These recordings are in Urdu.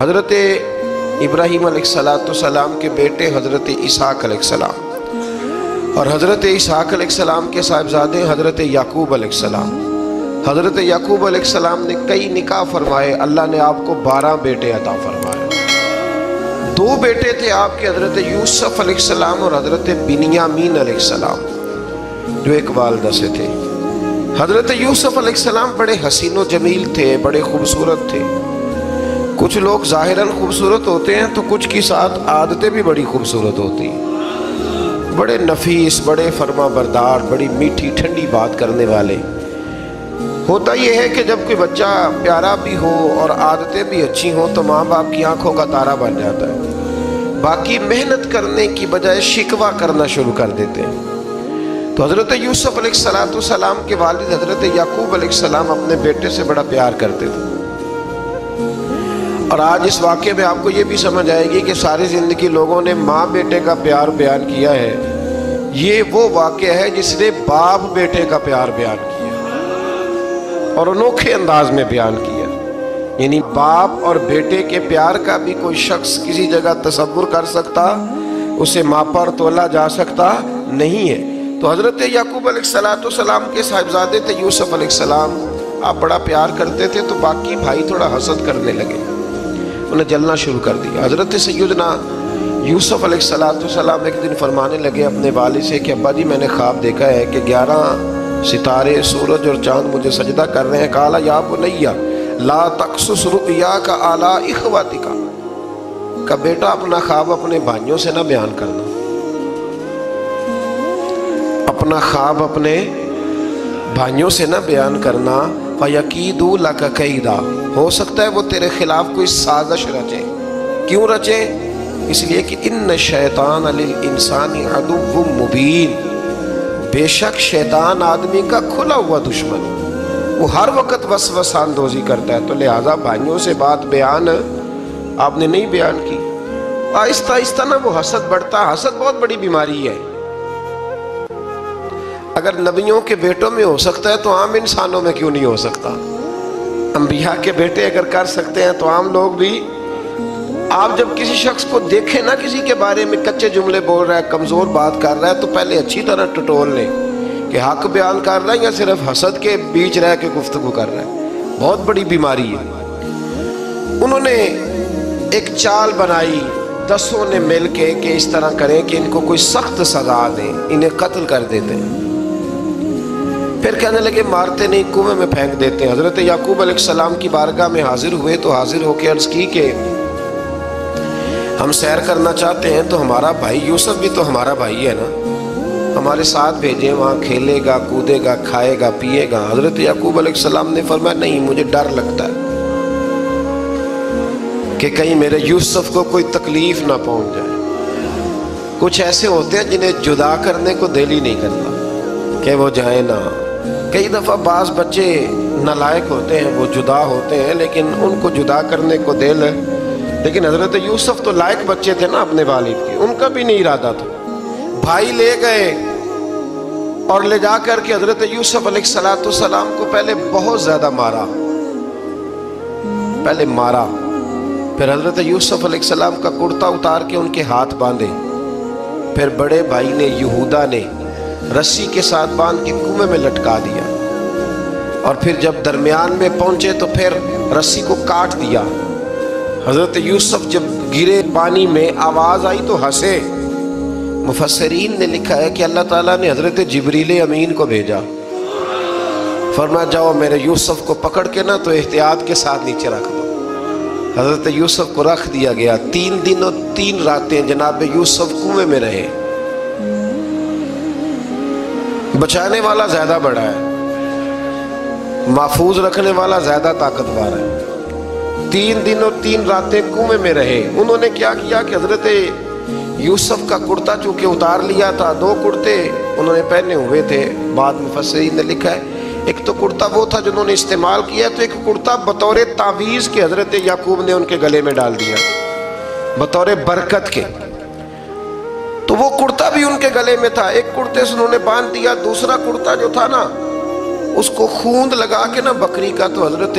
حضرت ابراہیم علیہ السلام کے بیٹے حضرت اسحاق علیہ السلام اور حضرت اسحاق علیہ السلام کے صاحبزادے حضرت یعقوب علیہ السلام۔ حضرت یعقوب علیہ السلام نے کئی نکاح فرمائے، اللہ نے آپ کو 12 بیٹے عطا فرمائے۔ 2 بیٹے تھے آپ کے، حضرت یوسف علیہ السلام اور حضرت بنیامین علیہ السلام، جو ایک والدہ سے تھے۔ حضرت یوسف علیہ السلام بڑے حسین و جمیل تھے، بڑے خوبصورت تھے۔ کچھ لوگ ظاہراً خوبصورت ہوتے ہیں تو کچھ کی ساتھ عادتیں بھی بڑی خوبصورت ہوتی ہیں، بڑے نفیس، بڑے فرما بردار، بڑی میٹھی ٹھنڈی بات کرنے والے۔ ہوتا یہ ہے کہ جب کوئی بچہ پیارا بھی ہو اور عادتیں بھی اچھی ہوں تو ماں باپ کی آنکھوں کا تارا بن جاتا ہے، باقی محنت کرنے کی بجائے شکوہ کرنا شروع کر دیتے ہیں۔ تو حضرت یوسف علیہ السلام کے والد حضرت یعقوب علیہ السلام اپنے بیٹے سے بڑا پیار کرتے تھے۔ اور آج اس واقعے میں آپ کو یہ بھی سمجھ آئے گی کہ ساری زندگی لوگوں نے ماں بیٹے کا پیار بیان کیا ہے، یہ وہ واقعہ ہے جس نے باپ بیٹے کا پیار بیان کیا اور انوکھے انداز میں بیان کیا۔ یعنی باپ اور بیٹے کے پیار کا بھی کوئی شخص کسی جگہ تصور کر سکتا، اسے ماپا اور تولا جا سکتا نہیں ہے۔ تو حضرت یعقوب علیہ السلام کے صاحبزادے تھے یوسف علیہ السلام، آپ بڑا پیار کرتے تھے تو باقی بھائی تھوڑا حسد کرنے لگے، انہیں جلنا شروع کر دیا۔ حضرت سیدنا یوسف علیہ السلام ایک دن فرمانے لگے اپنے والد سے کہ ابا جی میں نے خواب دیکھا ہے کہ 11 ستارے، سورج اور چاند مجھے سجدہ کر رہے ہیں۔ قال یا بنی لا تقصص رؤیاک علی اخواتک، کہ بیٹا اپنا خواب اپنے بھائیوں سے نہ بیان کرنا، اپنا خواب اپنے بھائیوں سے نہ بیان کرنا۔ فَيَكِيدُوا لَكَ كَيْدًا، ہو سکتا ہے وہ تیرے خلاف کوئی سازش رچے۔ کیوں رچے؟ اس لیے کہ اِنَّ الشَّيْطَانَ لِلْإِنسَانِ عَدُوٌّ مُبِينٌ، بے شک شیطان آدمی کا کھلا ہوا دشمن، وہ ہر وقت وسوسہ اندوزی کرتا ہے۔ تو لہٰذا بھائیوں سے بات بیان آپ نے نہیں بیان کی۔ آہستہ آہستہ نا وہ حسد بڑھتا، حسد بہت بڑی بیماری ہے۔ اگر نبیوں کے بیٹوں میں ہو سکتا ہے تو عام انسانوں میں کیوں نہیں ہو سکتا؟ انبیاء کے بیٹے اگر کر سکتے ہیں تو عام لوگ بھی۔ آپ جب کسی شخص کو دیکھیں نا کسی کے بارے میں کچے جملے بول رہا ہے، کمزور بات کر رہا ہے، تو پہلے اچھی طرح ٹٹول لیں کہ حق بیان کر رہا ہے یا صرف حسد کے بیچ رہ کے گفتگو کر رہا ہے۔ بہت بڑی بیماری ہے۔ انہوں نے ایک چال بنائی 10 نے مل کے کہ اس طرح کریں کہ ان کو کوئی سخت سزا دیں، انہیں قتل کر دیتے ہیں۔ پھر کہنے لگے مارتے نہیں، کنویں میں پھینک دیتے ہیں۔ حضرت یعقوب علیہ السلام کی بارگاہ میں حاضر ہوئے تو حاضر ہو کے عرض کی کہ ہم سیر کرنا چاہتے ہیں تو ہمارا بھائی یوسف بھی تو ہمارا بھائی ہے نا، ہمارے ساتھ بھیجیں، وہاں کھیلے گا، کودے گا، کھائے گا، پیے گا۔ حضرت یعقوب علیہ السلام نے فرمایا نہیں، مجھے ڈر لگتا ہے کہ کہیں میرے یوسف کو کوئی تکلیف نہ پہنچ جائے۔ کچھ ایسے ہوتے ہیں جنہیں جدا کرنے کو دل ہی نہیں کرتا کہ وہ جائیں نہ۔ کئی دفعہ بعض بچے نالائق ہوتے ہیں، وہ جدا ہوتے ہیں لیکن ان کو جدا کرنے کو دل ہے۔ لیکن حضرت یوسف تو لائق بچے تھے نا اپنے والد کے، ان کا بھی نہیں ارادہ تھا۔ بھائی لے گئے اور لے جا کر کے حضرت یوسف علیہ السلام کو پہلے بہت زیادہ مارا، پھر حضرت یوسف علیہ السلام کا کرتا اتار کے ان کے ہاتھ باندھے، پھر بڑے بھائی نے یہودا نے رسی کے ساتھ باندھ کے کنویں میں لٹکا دیا، اور پھر جب درمیان میں پہنچے تو پھر رسی کو کاٹ دیا۔ حضرت یوسف جب گرے پانی میں آواز آئی تو ہنسے۔ مفسرین نے لکھا ہے کہ اللہ تعالیٰ نے حضرت جبریل امین کو بھیجا، فرمایا جاؤ میرے یوسف کو پکڑ کے نا تو احتیاط کے ساتھ نیچے رکھ دو۔ حضرت یوسف کو رکھ دیا گیا۔ 3 دن اور 3 راتیں جناب یوسف کنویں میں رہے۔ بچانے والا زیادہ بڑا ہے، محفوظ رکھنے والا زیادہ طاقتور ہے۔ 3 دن اور 3 راتیں کنویں میں رہے۔ انہوں نے کیا کیا کہ حضرت یوسف کا کرتا چونکہ اتار لیا تھا، 2 کرتے انہوں نے پہنے ہوئے تھے۔ بعد مفسرین نے لکھا ہے ایک تو کرتا وہ تھا جنہوں نے استعمال کیا، تو ایک کرتا بطور تعویذ کے حضرت یعقوب نے ان کے گلے میں ڈال دیا بطور برکت کے، تو وہ کرتا بھی ان کے گلے میں تھا۔ ایک کرتے سے انہوں نے باندھ دیا، دوسرا کرتا جو تھا نا اس کو خوند لگا کے نا بکری کا، تو حضرت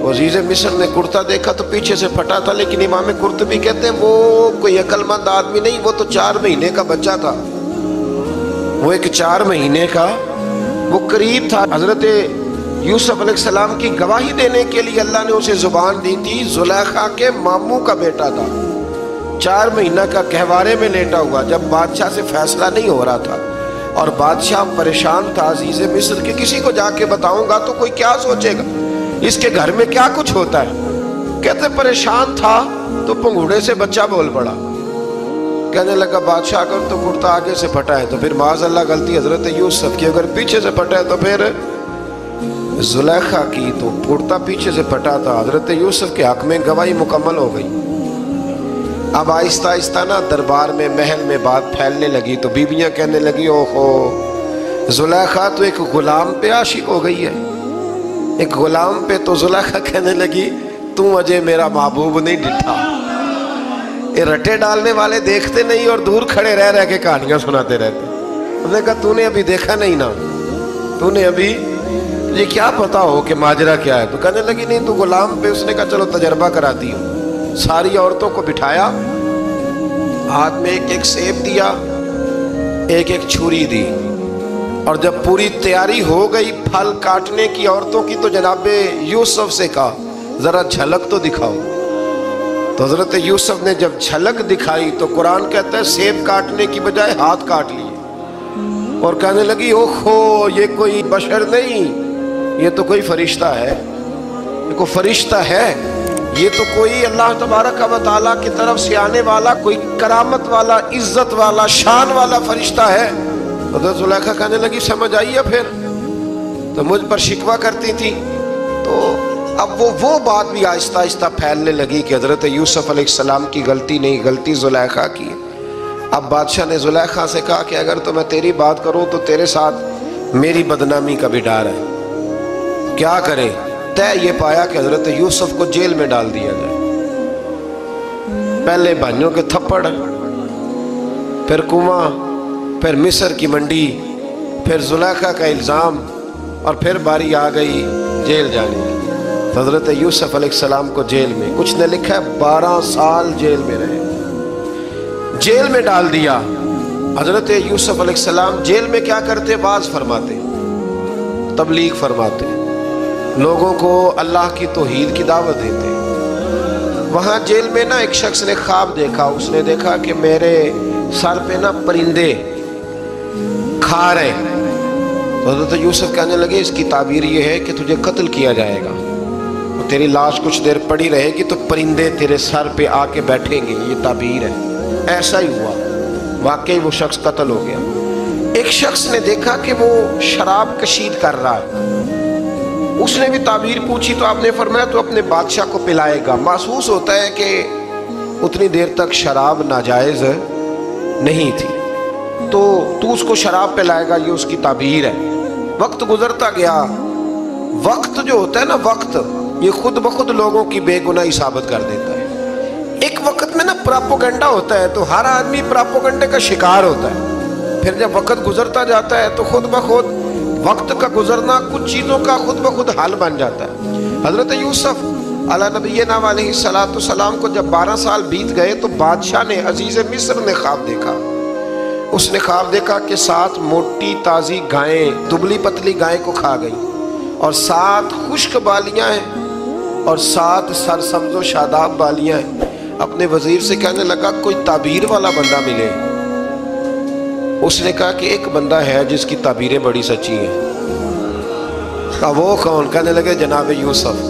تو عزیز مصر نے کرتا دیکھا تو پیچھے سے پھٹا تھا، لیکن امام قرطبی کہتے ہیں وہ کوئی عقل مند آدمی نہیں، وہ تو 4 مہینے کا بچہ تھا، وہ ایک 4 مہینے کا وہ قریب تھا۔ حضرت یوسف علیہ السلام کی گواہی دینے کے لیے اللہ نے اسے زبان دی تھی، زلیخا کے ماموں کا بیٹا تھا، 4 مہینہ کا گہوارے میں لیٹا ہوا، جب بادشاہ سے فیصلہ نہیں ہو رہا تھا اور بادشاہ پریشان تھا عزیز مصر کہ کسی کو جا کے بتاؤں گا تو کوئی کیا سوچے گا، اس کے گھر میں کیا کچھ ہوتا ہے۔ کہتے پریشان تھا تو پنگوڑے سے بچہ بول پڑا، کہنے لگا بادشاہ اگر تو کرتا آگے سے پھٹا ہے تو پھر معاذ اللہ غلطی حضرت یوسف کی، اگر پیچھے سے پھٹا ہے تو پھر زلیخا کی، تو کرتا پیچھے سے پھٹا تھا۔ حضرت یوسف کے حق میں گواہی مکمل ہو گئی۔ اب آہستہ آہستہ نا دربار میں محل میں بات پھیلنے لگی، تو بیویاں کہنے لگی اوہو زلیخا تو ایک غلام پہ عاشق ہو گئی ہے، ایک غلام پہ۔ تو زلیخا کہنے لگی تو مجھے میرا محبوب نہیں ڈٹھا۔ یہ رٹے ڈالنے والے دیکھتے نہیں اور دور کھڑے رہ کے کہانیاں سناتے رہتے۔ انہوں نے کہا تو نے ابھی دیکھا نہیں نا، تو نے ابھی یہ کیا پتا ہو کہ ماجرا کیا ہے؟ تو کہنے لگی نہیں تو غلام پہ۔ اس نے کہا چلو تجربہ کراتی ہوں۔ ساری عورتوں کو بٹھایا، ہاتھ میں ایک ایک سیب دیا، ایک ایک چھری دی، اور جب پوری تیاری ہو گئی پھل کاٹنے کی عورتوں کی، تو جناب یوسف سے کہا ذرا جھلک تو دکھاؤ۔ تو حضرت یوسف نے جب جھلک دکھائی تو قرآن کہتا ہے سیب کاٹنے کی بجائے ہاتھ کاٹ لیے، اور کہنے لگی اوہو یہ کوئی بشر نہیں، یہ تو کوئی فرشتہ ہے، یہ کوئی فرشتہ ہے، یہ تو کوئی اللہ تبارک و تعالیٰ کی طرف سے آنے والا کوئی کرامت والا، عزت والا، شان والا فرشتہ ہے۔ حضرت زلیخا کہنے لگی سمجھ آئی ہے پھر تو مجھ پر شکوہ کرتی تھی۔ تو اب وہ بات بھی آہستہ آہستہ پھیلنے لگی کہ حضرت یوسف علیہ السلام کی غلطی نہیں، غلطی زلیخا کی۔ اب بادشاہ نے زلیخا سے کہا کہ اگر تو میں تیری بات کروں تو تیرے ساتھ میری بدنامی کا بھی ڈر ہے، کیا کرے؟ طے یہ پایا کہ حضرت یوسف کو جیل میں ڈال دیا جائے۔ پہلے بھائیوں کے تھپڑ، پھر کنواں، پھر مصر کی منڈی، پھر زلیخا کا الزام، اور پھر باری آ گئی جیل جانے کی۔ حضرت یوسف علیہ السلام کو جیل میں، کچھ نے لکھا ہے 12 سال جیل میں رہے، جیل میں ڈال دیا۔ حضرت یوسف علیہ السلام جیل میں کیا کرتے؟ واعظ فرماتے، تبلیغ فرماتے، لوگوں کو اللہ کی توحید کی دعوت دیتے۔ وہاں جیل میں نا ایک شخص نے خواب دیکھا، اس نے دیکھا کہ میرے سر پہ نا پرندے کھا رہے۔ تو حضرت یوسف کہنے لگے اس کی تعبیر یہ ہے کہ تجھے قتل کیا جائے گا، تیری لاش کچھ دیر پڑی رہے گی تو پرندے تیرے سر پہ آ کے بیٹھیں گے، یہ تعبیر ہے۔ ایسا ہی ہوا، واقعی وہ شخص قتل ہو گیا۔ ایک شخص نے دیکھا کہ وہ شراب کشید کر رہا ہے، اس نے بھی تعبیر پوچھی تو آپ نے فرمایا تو اپنے بادشاہ کو پلائے گا۔ محسوس ہوتا ہے کہ اتنی دیر تک شراب ناجائز نہیں تھی، تو اس کو شراب پلائے گا، یہ اس کی تعبیر ہے۔ وقت گزرتا گیا، وقت جو ہوتا ہے نا، وقت یہ خود بخود لوگوں کی بے گناہی ثابت کر دیتا ہے۔ ایک وقت میں نا پراپوگنڈا ہوتا ہے تو ہر آدمی پراپوگنڈے کا شکار ہوتا ہے، پھر جب وقت گزرتا جاتا ہے تو خود بخود وقت کا گزرنا کچھ چیزوں کا خود بخود حل بن جاتا ہے۔ حضرت یوسف علیہ نبینا علیہ السلام کو جب 12 سال بیت گئے تو بادشاہ نے، عزیز مصر نے خواب دیکھا۔ اس نے خواب دیکھا کہ 7 موٹی تازی گائیں دبلی پتلی گائیں کو کھا گئی، اور 7 خشک بالیاں ہیں اور 7 سرسبز و شاداب بالیاں ہیں۔ اپنے وزیر سے کہنے لگا کوئی تعبیر والا بندہ ملے۔ اس نے کہا کہ ایک بندہ ہے جس کی تعبیریں بڑی سچی ہیں۔ کہا وہ کون؟ کہنے لگے جناب یوسف۔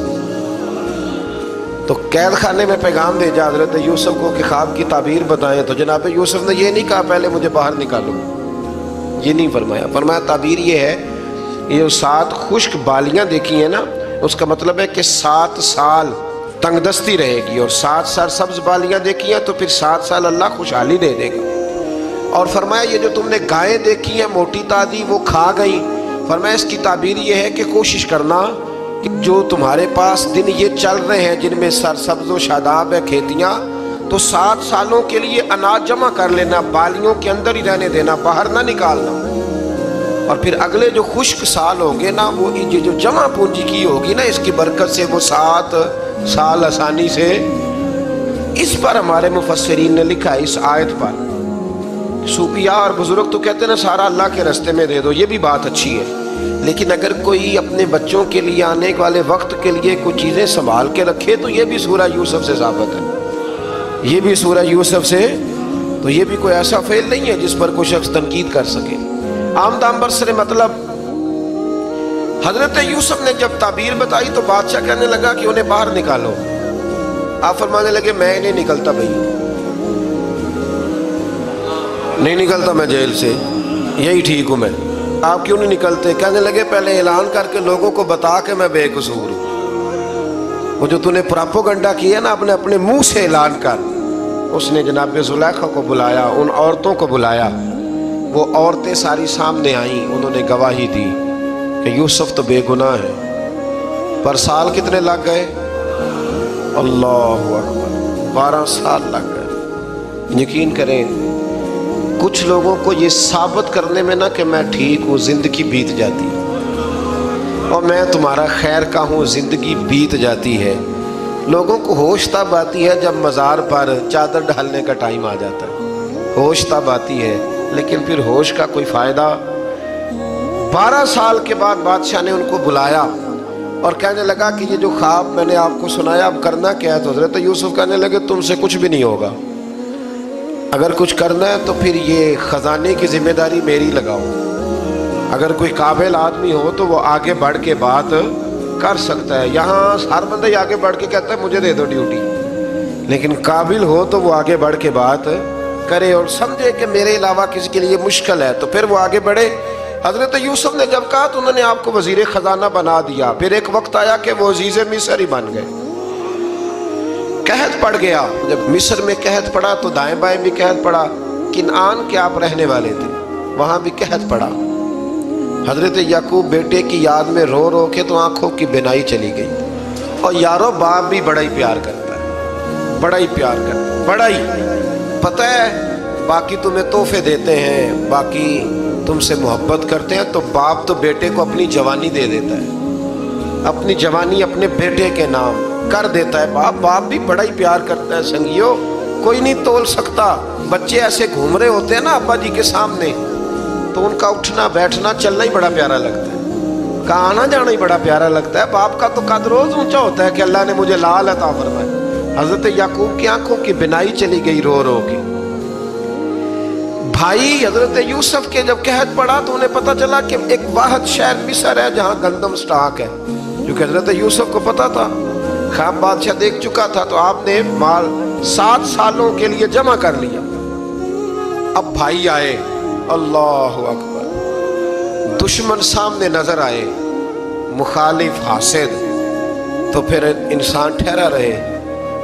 تو قید خانے میں پیغام بھیجا حضرت یوسف کو کہ خواب کی تعبیر بتائیں، تو جناب یوسف نے یہ نہیں کہا پہلے مجھے باہر نکالو، یہ نہیں فرمایا۔ فرمایا تعبیر یہ ہے، یہ 7 خشک بالیاں دیکھی ہیں نا، اس کا مطلب ہے کہ 7 سال تنگ دستی رہے گی، اور 7 سرسبز بالیاں دیکھی ہیں تو پھر 7 سال اللہ خوشحالی دے دے گا۔ اور فرمایا یہ جو تم نے گائیں دیکھی ہیں موٹی تازی وہ کھا گئی، فرمایا اس کی تعبیر یہ ہے کہ کوشش کرنا کہ جو تمہارے پاس دن یہ چل رہے ہیں جن میں سرسبز و شاداب ہے کھیتیاں، تو 7 سالوں کے لیے اناج جمع کر لینا، بالیوں کے اندر ہی رہنے دینا، باہر نہ نکالنا۔ اور پھر اگلے جو خشک سال ہوں گے نا، وہ یہ جو جمع پونجی کی ہوگی نا، اس کی برکت سے وہ 7 سال آسانی سے، اس پر ہمارے مفسرین نے لکھا ہے، اس آیت پر صوفیاء اور بزرگ تو کہتے ہیں نا سارا اللہ کے راستے میں دے دو، یہ بھی بات اچھی ہے، لیکن اگر کوئی اپنے بچوں کے لیے آنے والے وقت کے لیے کچھ چیزیں سنبھال کے رکھے تو یہ بھی سورہ یوسف سے ثابت ہے، یہ بھی سورہ یوسف سے، تو یہ بھی کوئی ایسا فعل نہیں ہے جس پر کوئی شخص تنقید کر سکے۔ آمدام برسر مطلب حضرت یوسف نے جب تعبیر بتائی تو بادشاہ کہنے لگا کہ انہیں باہر نکالو۔ آپ فرمانے لگے میں نہیں نکلتا بھائی، نہیں نکلتا میں جیل سے، یہی ٹھیک ہوں میں۔ آپ کیوں نہیں نکلتے؟ کہنے لگے پہلے اعلان کر کے لوگوں کو بتا کہ میں بے قصور ہوں، وہ جو تو نے پراپوگنڈا کیا نا اپنے منہ سے اعلان کر۔ اس نے جناب زلیخا کو بلایا، ان عورتوں کو بلایا، وہ عورتیں ساری سامنے آئیں، انہوں نے گواہی دی کہ یوسف تو بے گناہ ہے۔ پر سال کتنے لگ گئے؟ اللہ اکبر، 12 سال لگ گئے۔ یقین کریں کچھ لوگوں کو یہ ثابت کرنے میں نا کہ میں ٹھیک ہوں، زندگی بیت جاتی ہے، اور میں تمہارا خیر کا ہوں، زندگی بیت جاتی ہے۔ لوگوں کو ہوش تب آتی ہے جب مزار پر چادر ڈالنے کا ٹائم آ جاتا ہے، ہوش تب آتی ہے، لیکن پھر ہوش کا کوئی فائدہ۔ 12 سال کے بعد بادشاہ نے ان کو بلایا اور کہنے لگا کہ یہ جو خواب میں نے آپ کو سنایا اب کرنا کیا ہے؟ تو حضرت یوسف کہنے لگے تم سے کچھ بھی نہیں ہوگا، اگر کچھ کرنا ہے تو پھر یہ خزانے کی ذمہ داری میری لگاؤ، اگر کوئی قابل آدمی ہو تو وہ آگے بڑھ کے بات کر سکتا ہے۔ یہاں ہر بندہ ہی آگے بڑھ کے کہتا ہے مجھے دے دو ڈیوٹی، لیکن قابل ہو تو وہ آگے بڑھ کے بات کرے اور سمجھے کہ میرے علاوہ کسی کے لیے مشکل ہے تو پھر وہ آگے بڑھے۔ حضرت یوسف نے جب کہا تو انہوں نے آپ کو وزیر خزانہ بنا دیا، پھر ایک وقت آیا کہ وہ عزیز مصر ہی بن گئے۔ قحط پڑ گیا، جب مصر میں قحط پڑا تو دائیں بائیں بھی قحط پڑا، کنعان کے آپ رہنے والے تھے، وہاں بھی قحط پڑا۔ حضرت یعقوب بیٹے کی یاد میں رو رو کے تو آنکھوں کی بینائی چلی گئی۔ اور یارو باپ بھی بڑا ہی پیار کرتا ہے، بڑا ہی پیار کرتا ہے، بڑا ہی، پتہ ہے باقی تمہیں تحفے دیتے ہیں، باقی تم سے محبت کرتے ہیں، تو باپ تو بیٹے کو اپنی جوانی دے دیتا ہے، اپنی جوانی اپنے بیٹے کے نام کر دیتا ہے۔ باپ بھی بڑا ہی پیار کرتا ہے۔ سنگیو کوئی نہیں تول سکتا، بچے ایسے گھوم رہے ہوتے ہیں نا ابا جی کے سامنے تو ان کا اٹھنا بیٹھنا چلنا ہی بڑا پیارا لگتا ہے، کہاں آنا جانا ہی بڑا پیارا لگتا ہے۔ باپ کا تو قد روز اونچا ہوتا ہے کہ اللہ نے مجھے لال عطا فرمایا۔ حضرت یعقوب کی آنکھوں کی بینائی چلی گئی رو رو کے۔ بھائی حضرت یوسف کے جب قحط پڑا تو انہیں پتا چلا کہ ایک واحد شہر مصر ہے جہاں گندم سٹاک ہے، کیونکہ حضرت یوسف کو پتا تھا، خواب بادشاہ دیکھ چکا تھا، تو آپ نے مال 7 سالوں کے لیے جمع کر لیا۔ اب بھائی آئے، اللہ اکبر، دشمن سامنے نظر آئے، مخالف حاسد، تو پھر انسان ٹھہرا رہے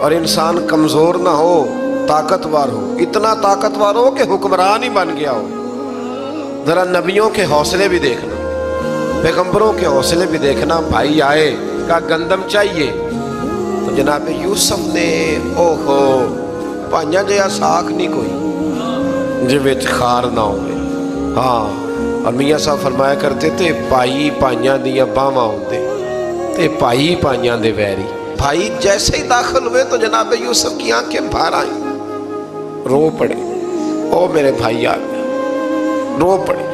اور انسان کمزور نہ ہو، طاقتور ہو، اتنا طاقتور ہو کہ حکمران ہی بن گیا ہو۔ ذرا نبیوں کے حوصلے بھی دیکھنا، پیغمبروں کے حوصلے بھی دیکھنا۔ بھائی آئے، کہا گندم چاہیے، تو جناب یوسف نے اوہو پانیا جیا ساکھ نہیں کوئی جو وچ خار نہ ہوئے۔ ہاں، اور میاں صاحب فرمایا کرتے تھے پائی پائیاں دیا باواں ہوتے تے پائی پائیاں دے ویری۔ بھائی جیسے ہی داخل ہوئے تو جناب یوسف کی آنکھیں باہر آئیں، رو پڑے، او میرے بھائی آ گیا، رو پڑے۔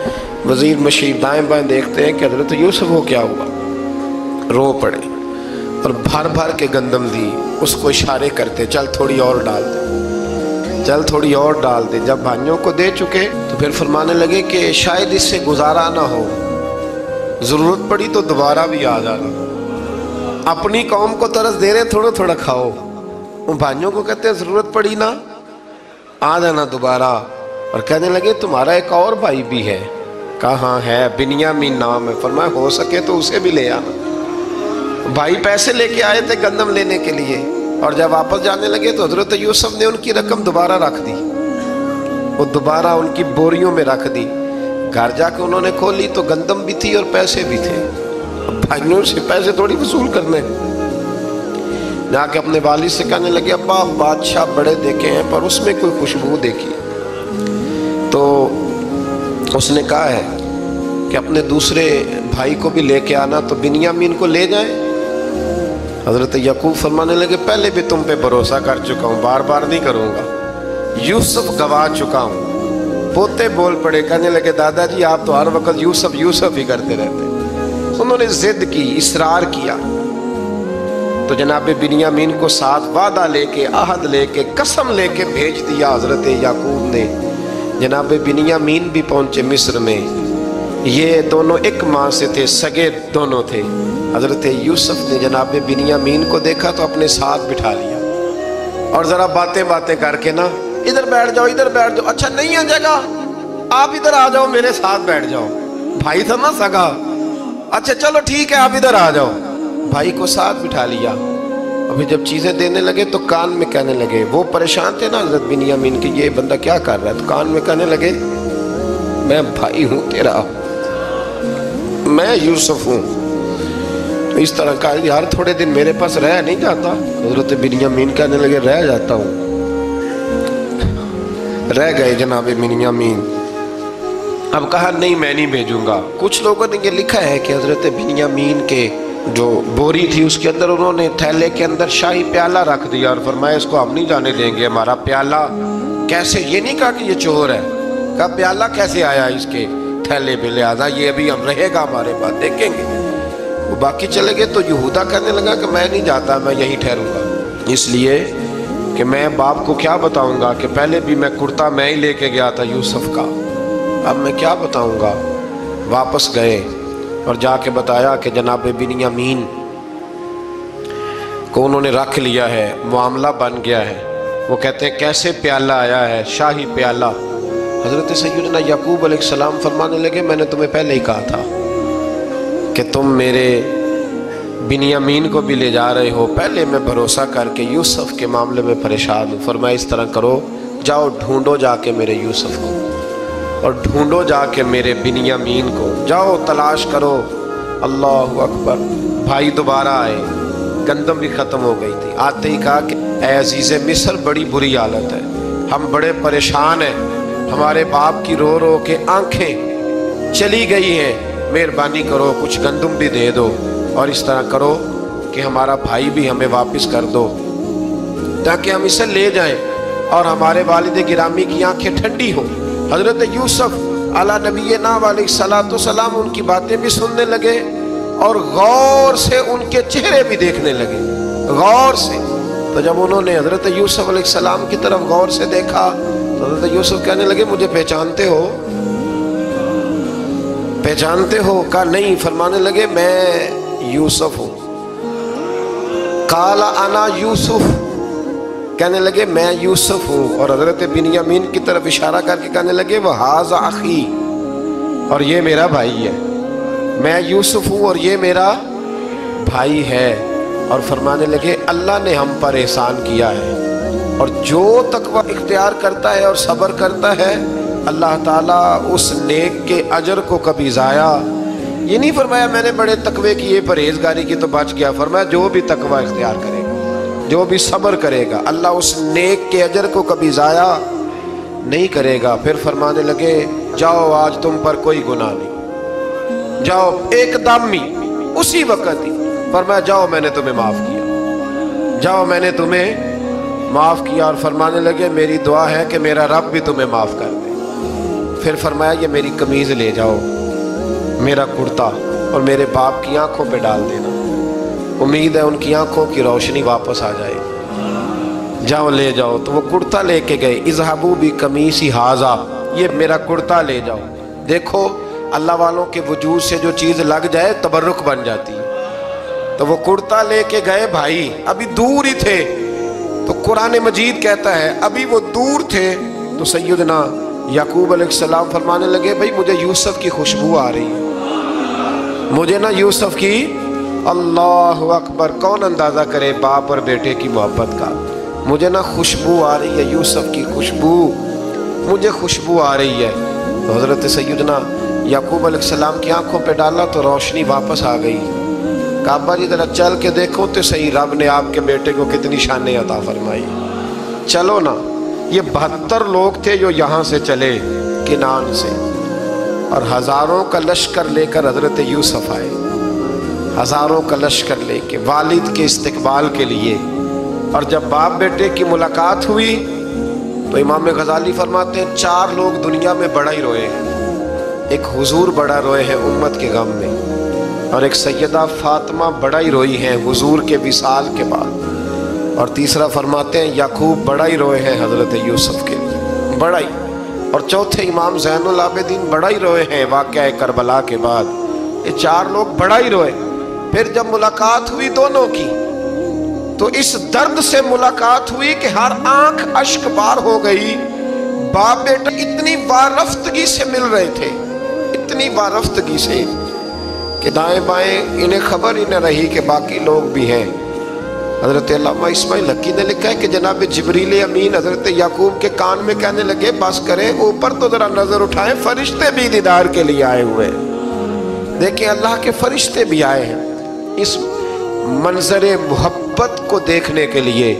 وزیر مشیر دائیں بائیں دیکھتے ہیں کہ حضرت یوسف کو کیا ہوا، رو پڑے اور بھر بھر کے گندم دی، اس کو اشارے کرتے چل تھوڑی اور ڈال دے، چل تھوڑی اور ڈال دے۔ جب بھائیوں کو دے چکے تو پھر فرمانے لگے کہ شاید اس سے گزارا نہ ہو، ضرورت پڑی تو دوبارہ بھی آ جانا۔ اپنی قوم کو ترس دے رہے تھوڑا تھوڑا کھاؤ، ان بھائیوں کو کہتے ہیں ضرورت پڑی نا آ جانا دوبارہ۔ اور کہنے لگے تمہارا ایک اور بھائی بھی ہے، کہاں ہے؟ بنیامین نام ہے۔ فرمایا ہو سکے تو اسے بھی لے آنا۔ بھائی پیسے لے کے آئے تھے گندم لینے کے لیے، اور جب واپس جانے لگے تو حضرت یوسف نے ان کی رقم دوبارہ رکھ دی، وہ دوبارہ ان کی بوریوں میں رکھ دی۔ گھر جا کے انہوں نے کھولی تو گندم بھی تھی اور پیسے بھی تھے۔ بھائیوں سے پیسے تھوڑی وصول کرنے، جا کے اپنے والد سے کہنے لگے ابا بادشاہ بڑے دیکھے ہیں پر اس میں کوئی خوشبو دیکھی، تو اس نے کہا ہے کہ اپنے دوسرے بھائی کو بھی لے کے آنا تو بنیامین کو لے جائیں؟ حضرت یعقوب فرمانے لگے پہلے بھی تم پہ بھروسہ کر چکا ہوں، بار بار نہیں کروں گا، یوسف گوا چکا ہوں۔ پوتے بول پڑے، کہنے لگے دادا جی آپ تو ہر وقت یوسف یوسف ہی کرتے رہتے۔ انہوں نے ضد کی، اصرار کیا، تو جناب بنیامین کو ساتھ وعدہ لے کے، عہد لے کے، قسم لے کے بھیج دیا حضرت یعقوب نے۔ جناب بنیامین بھی پہنچے مصر میں، یہ دونوں ایک ماں سے تھے، سگے دونوں تھے۔ حضرت یوسف نے جناب بنیامین کو دیکھا تو اپنے ساتھ بٹھا لیا اور ذرا باتیں کر کے نا، ادھر بیٹھ جاؤ، ادھر بیٹھ جاؤ، اچھا نہیں ہے جگہ، آپ ادھر آ جاؤ، میرے ساتھ بیٹھ جاؤ۔ بھائی تھا نا سگا، اچھا چلو ٹھیک ہے آپ ادھر آ جاؤ، بھائی کو ساتھ بٹھا لیا۔ ابھی جب چیزیں دینے لگے تو کان میں کہنے لگے، وہ پریشان تھے نا حضرت بنیامین کہ یہ بندہ کیا کر رہا ہے، تو کان میں کہنے لگے میں بھائی ہوں تیرا، میں یوسف ہوں۔ اس طرح کا یار تھوڑے دن میرے پاس رہ نہیں جاتا؟ حضرت بنیامین کہنے لگے رہ جاتا ہوں۔ رہ گئے جناب بنیامین۔ اب کہا نہیں میں نہیں بھیجوں گا۔ کچھ لوگوں نے یہ لکھا ہے کہ حضرت بنیامین کے جو بوری تھی اس کے اندر انہوں نے تھیلے کے اندر شاہی پیالہ رکھ دیا اور فرمایا اس کو ہم نہیں جانے دیں گے، ہمارا پیالہ کیسے، یہ نہیں کہا کہ یہ چور ہے، کہا پیالہ کیسے آیا اس کے تھیلے پہ، لہٰذا یہ ابھی ہم رہے گا ہمارے پاس، دیکھیں گے۔ وہ باقی چلے گئے تو یہودا کہنے لگا کہ میں نہیں جاتا، میں یہیں ٹھہروں گا، اس لیے کہ میں باپ کو کیا بتاؤں گا کہ پہلے بھی میں کرتا میں ہی لے کے گیا تھا یوسف کا، اب میں کیا بتاؤں گا۔ واپس گئے اور جا کے بتایا کہ جناب بنیامین کو انہوں نے رکھ لیا ہے، معاملہ بن گیا ہے۔ وہ کہتے ہیں کیسے پیالہ آیا ہے، شاہی پیالہ۔ حضرت سیدنا یعقوب علیہ السلام فرمانے لگے میں نے تمہیں پہلے ہی کہا تھا کہ تم میرے بنیامین کو بھی لے جا رہے ہو، پہلے میں بھروسہ کر کے یوسف کے معاملے میں پریشان ہوں۔ فرمایا اس طرح کرو، جاؤ ڈھونڈو جا کے میرے یوسف کو اور ڈھونڈو جا کے میرے بنیامین کو، جاؤ تلاش کرو۔ اللہ اکبر۔ بھائی دوبارہ آئے، گندم بھی ختم ہو گئی تھی، آتے ہی کہا کہ اے عزیز مصر بڑی بری حالت ہے، ہم بڑے پریشان ہیں، ہمارے باپ کی رو رو کے آنکھیں چلی گئی ہیں، مہربانی کرو کچھ گندم بھی دے دو اور اس طرح کرو کہ ہمارا بھائی بھی ہمیں واپس کر دو تاکہ ہم اسے لے جائیں اور ہمارے والد گرامی کی آنکھیں ٹھنڈی ہوں۔ حضرت یوسف علی نبینا علیہ الصلوۃ والسلام ان کی باتیں بھی سننے لگے اور غور سے ان کے چہرے بھی دیکھنے لگے، غور سے۔ تو جب انہوں نے حضرت یوسف علیہ السلام کی طرف غور سے دیکھا تو حضرت یوسف کہنے لگے مجھے پہچانتے ہو، پہچانتے ہو؟ کہا نہیں۔ فرمانے لگے میں یوسف ہوں۔ قال انا یوسف، کہنے لگے میں یوسف ہوں، اور حضرت بنیامین کی طرف اشارہ کر کے کہنے لگے وہذا اخی، اور یہ میرا بھائی ہے، میں یوسف ہوں اور یہ میرا بھائی ہے۔ اور فرمانے لگے اللہ نے ہم پر احسان کیا ہے، اور جو تقوی اختیار کرتا ہے اور صبر کرتا ہے اللہ تعالیٰ اس نیک کے اجر کو کبھی ضائع، یہ نہیں فرمایا میں نے بڑے تقوی کیے پرہیزگاری کی تو بچ گیا، فرمایا جو بھی تقوی اختیار کرے گا، جو بھی صبر کرے گا، اللہ اس نیک کے اجر کو کبھی ضائع نہیں کرے گا۔ پھر فرمانے لگے جاؤ آج تم پر کوئی گناہ نہیں، جاؤ ایک دم ہی اسی وقت ہی فرمایا جاؤ میں نے تمہیں معاف کیا، جاؤ میں نے تمہیں معاف کیا۔ اور فرمانے لگے میری دعا ہے کہ میرا رب بھی تمہیں معاف کر دے۔ پھر فرمایا یہ میری قمیض لے جاؤ، میرا کرتا، اور میرے باپ کی آنکھوں پہ ڈال دینا، امید ہے ان کی آنکھوں کی روشنی واپس آ جائے، جاؤ لے جاؤ۔ تو وہ کرتا لے کے گئے، اذهبوا بقمیصی ھذا، یہ میرا کرتا لے جاؤ۔ دیکھو اللہ والوں کے وجود سے جو چیز لگ جائے تبرک بن جاتی ہے۔ تو وہ کرتا لے کے گئے، بھائی ابھی دور ہی تھے، تو قرآن مجید کہتا ہے ابھی وہ دور تھے تو سیدنا یعقوب علیہ السلام فرمانے لگے بھئی مجھے یوسف کی خوشبو آ رہی ہے، مجھے نا یوسف کی، اللہ اکبر، کون اندازہ کرے باپ اور بیٹے کی محبت کا، مجھے نا خوشبو آ رہی ہے، یوسف کی خوشبو، مجھے خوشبو آ رہی ہے۔ تو حضرت سیدنا یعقوب علیہ السلام کی آنکھوں پہ ڈالا تو روشنی واپس آ گئی۔ کعبہ جی ذرا چل کے دیکھو تو صحیح رب نے آپ کے بیٹے کو کتنی شانیں عطا فرمائی۔ چلو نا، یہ 72 لوگ تھے جو یہاں سے چلے کنعان سے، اور ہزاروں کا لشکر لے کر حضرت یوسف آئے، ہزاروں کا لشکر لے کے والد کے استقبال کے لیے۔ اور جب باپ بیٹے کی ملاقات ہوئی تو امام غزالی فرماتے ہیں 4 لوگ دنیا میں بڑا ہی روئے ہیں۔ ایک حضور بڑا روئے ہیں امت کے غم میں، اور ایک سیدہ فاطمہ بڑا ہی روئی ہیں حضور کے وصال کے بعد، اور تیسرا فرماتے ہیں یعقوب بڑا ہی روئے ہیں حضرت یوسف کے لیے، بڑا ہی، اور چوتھے امام زین العابدین بڑا ہی روئے ہیں واقعہ کربلا کے بعد۔ یہ 4 لوگ بڑا ہی روئے۔ پھر جب ملاقات ہوئی دونوں کی تو اس درد سے ملاقات ہوئی کہ ہر آنکھ اشک بار ہو گئی۔ باپ بیٹا اتنی وارفتگی سے مل رہے تھے، اتنی وارفتگی سے کہ دائیں بائیں انہیں خبر ہی نہ رہی کہ باقی لوگ بھی ہیں۔ حضرت علامہ اسماعیل حقی نے لکھا ہے کہ جناب جبریل امین حضرت یعقوب کے کان میں کہنے لگے بس کریں، اوپر تو ذرا نظر اٹھائیں، فرشتے بھی دیدار کے لیے آئے ہوئے ہیں۔ دیکھیں اللہ کے فرشتے بھی آئے ہیں اس منظر محبت کو دیکھنے کے لیے۔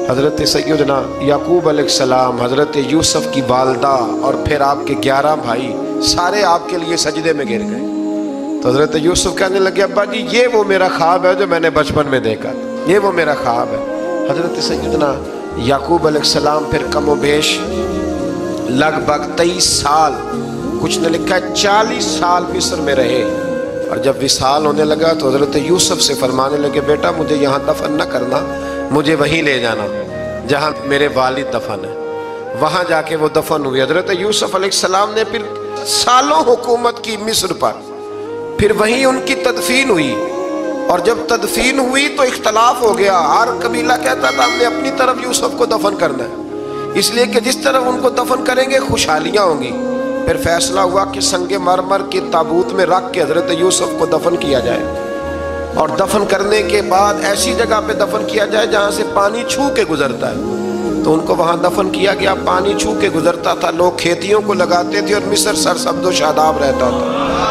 حضرت سیدنا یعقوب علیہ السلام، حضرت یوسف کی والدہ اور پھر آپ کے 11 بھائی سارے آپ کے لیے سجدے میں گر گئے۔ تو حضرت یوسف کہنے لگے ابا جی یہ وہ میرا خواب ہے جو میں نے بچپن میں دیکھا تھا، یہ وہ میرا خواب ہے۔ حضرت سیدنا یعقوب علیہ السلام پھر کم و بیش لگ بھگ 23 سال، کچھ نے لکھا ہے 40 سال مصر میں رہے، اور جب وصال ہونے لگا تو حضرت یوسف سے فرمانے لگے بیٹا مجھے یہاں دفن نہ کرنا، مجھے وہیں لے جانا جہاں میرے والد دفن ہے۔ وہاں جا کے وہ دفن ہوئے۔ حضرت یوسف علیہ السلام نے پھر سالوں حکومت کی مصر پر، پھر وہیں ان کی تدفین ہوئی، اور جب تدفین ہوئی تو اختلاف ہو گیا۔ ہر قبیلہ کہتا تھا ہم نے اپنی طرف یوسف کو دفن کرنا ہے، اس لیے کہ جس طرف ان کو دفن کریں گے خوشحالیاں ہوں گی۔ پھر فیصلہ ہوا کہ سنگ مرمر کے تابوت میں رکھ کے حضرت یوسف کو دفن کیا جائے، اور دفن کرنے کے بعد ایسی جگہ پہ دفن کیا جائے جہاں سے پانی چھو کے گزرتا ہے۔ تو ان کو وہاں دفن کیا گیا، پانی چھو کے گزرتا تھا، لوگ کھیتیوں کو لگاتے تھے اور مصر سرسبز و شاداب رہتا تھا۔